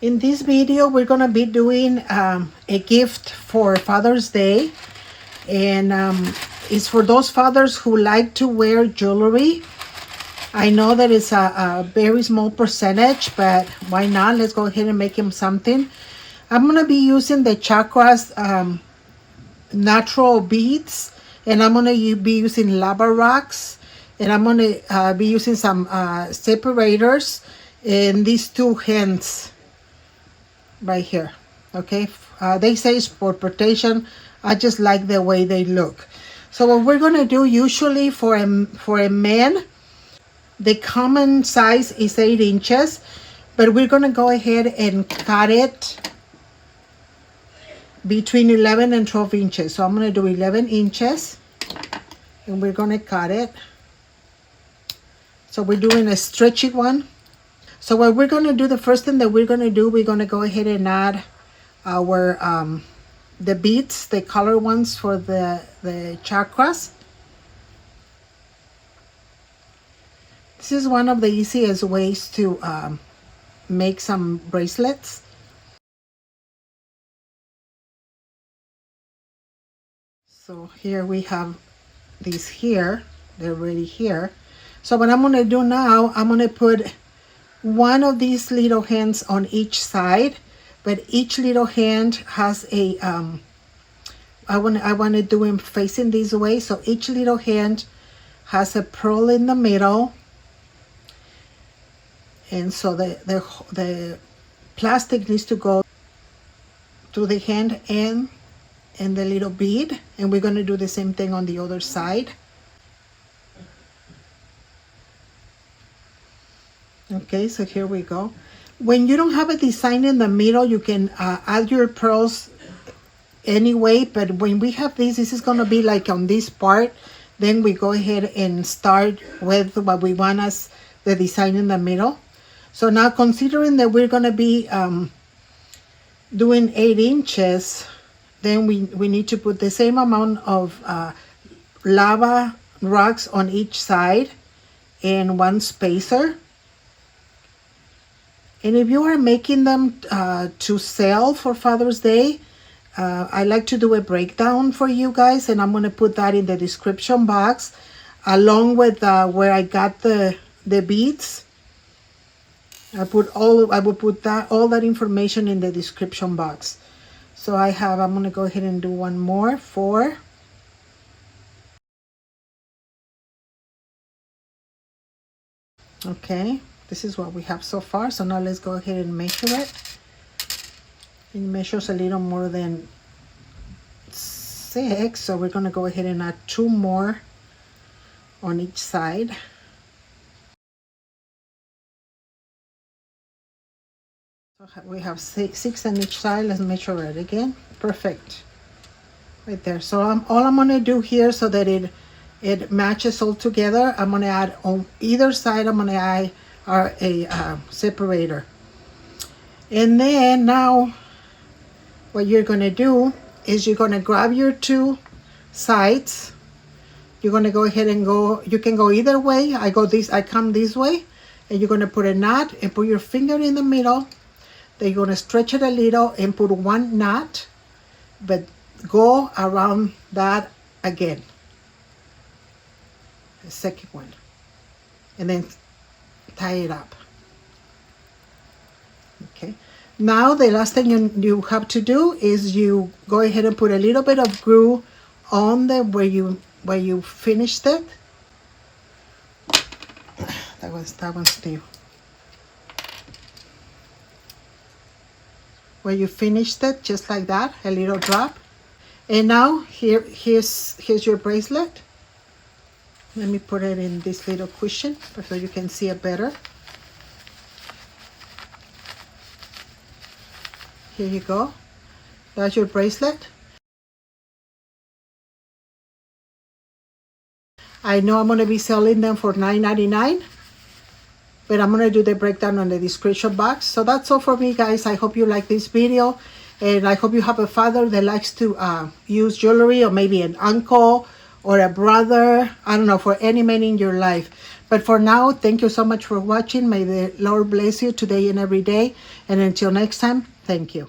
In this video, we're going to be doing a gift for Father's Day. And it's for those fathers who like to wear jewelry. I know that it's a very small percentage, but why not? Let's go ahead and make him something. I'm going to be using the Chakras natural beads. And I'm going to be using lava rocks. And I'm going to be using some separators and these two hands right here. Okay, they say it's for protection. I just like the way they look. So what we're going to do, usually for a man, the common size is 8 inches, but we're going to go ahead and cut it between 11 and 12 inches. So I'm going to do 11 inches and we're going to cut it. So we're doing a stretchy one. So what we're going to do, the first thing that we're going to do, we're going to go ahead and add our the beads, the color ones for the chakras. This is one of the easiest ways to make some bracelets. So here we have these here. They're already here. So what I'm going to do now, I'm going to put one of these little hands on each side, but each little hand has a I want to do them facing this way. So each little hand has a pearl in the middle, and so the plastic needs to go to the hand and the little bead, and we're going to do the same thing on the other side. Okay, so here we go. When you don't have a design in the middle, you can add your pearls anyway, but when we have this is going to be like on this part. Then we go ahead and start with what we want as the design in the middle. So now, considering that we're going to be doing 8 inches, then we need to put the same amount of lava rocks on each side and one spacer. And if you are making them to sell for Father's Day, I like to do a breakdown for you guys, and I'm going to put that in the description box along with where I got the beads. I will put all that information in the description box. So I'm going to go ahead and do one more for okay. This is what we have so far. So now let's go ahead and measure it. It measures a little more than 6. So we're going to go ahead and add 2 more on each side. So we have 6 on each side. Let's measure it again. Perfect. Right there. So all I'm going to do here so that it matches all together, I'm going to add on either side, I'm going to add a separator. And then now what you're going to do is you're going to grab your 2 sides. You're going to go ahead and you can go either way. I come this way, and you're going to put a knot and put your finger in the middle. Then you're going to stretch it a little and put 1 knot, but go around that again. The second one. And then tie it up. Okay. Now the last thing you have to do is you go ahead and put a little bit of glue on where you finished it. That one's new. Where you finished it, just like that, a little drop. And now here's your bracelet. Let me put it in this little cushion so you can see it better. Here you go. That's your bracelet. I know I'm going to be selling them for $9.99, but I'm going to do the breakdown on the description box. So that's all for me, guys. I hope you like this video, and I hope you have a father that likes to use jewelry, or maybe an uncle or a brother, I don't know, for any man in your life. But for now, thank you so much for watching. May the Lord bless you today and every day. And until next time, thank you.